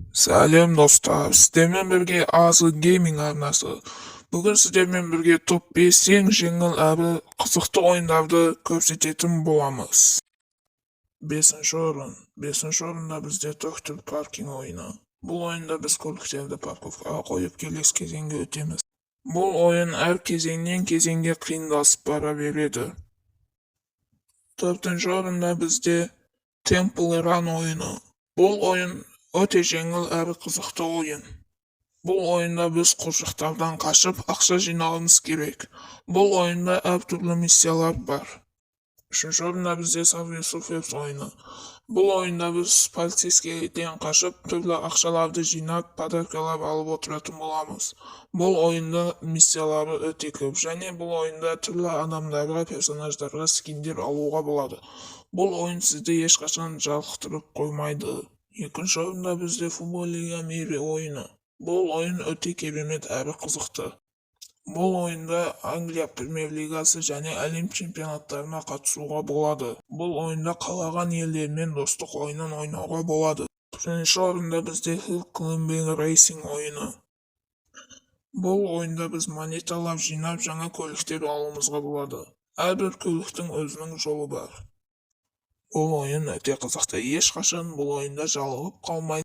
Сәлем достар, сіздермен бірге азы гейминг арнасы. Бүгін сіздермен бірге топ 5 ең жеңіл әрі қызықты ойындарды көрсететін боламыз. 5-ші орын. 5-ші орында бізде Turtle Parking ойыны. Бұл ойында біз көліктерді парковкаға қойып келесі кезеңге өтеміз. Бұл ойын әр кезеңнен кезеңге қиындасып бара береді. 4-ші орында бізде Temple Run ойыны. Бұл ойын өте жеңіл әрі қызықты ойын. Бұл ойында біз қожықтардан қашып ақша жинауымыз керек. Бұл ойында әртүрлі миссиялар бар. 3-ші орында бізде Subway Surfers ойыны. Бұл ойында біз полицейскийден қашып түрлі ақшаларды жинап, подаркалар алып отыратын боламыз. Бұл ойында миссиялары өте көп, және бұл ойында түрлі адамдарға, персонаждарға скиндер алуға болады. Бұл ойын сізді ешқашан жалықтырып қоймайды. 2-ші орында бізде Футбол Лига Мири ойыны. Бұл ойын өте керемет әрі қызықты. Бұл ойында Англия Премьер Лигасы және әлем чемпионаттарына қатысуға болады. Бұл ойында қалаған елдермен достық ойынын ойнауға болады. 3-ші орында бізде Hill Climbing Racing ойыны. Бұл ойында біз монеталар жинап жаңа көліктер алуымызға болады. Әрбір көліктің өзінің жолы бар. Бұл ойын өте қызықты. Ешқашан бұл ойында жалығып қалмайды.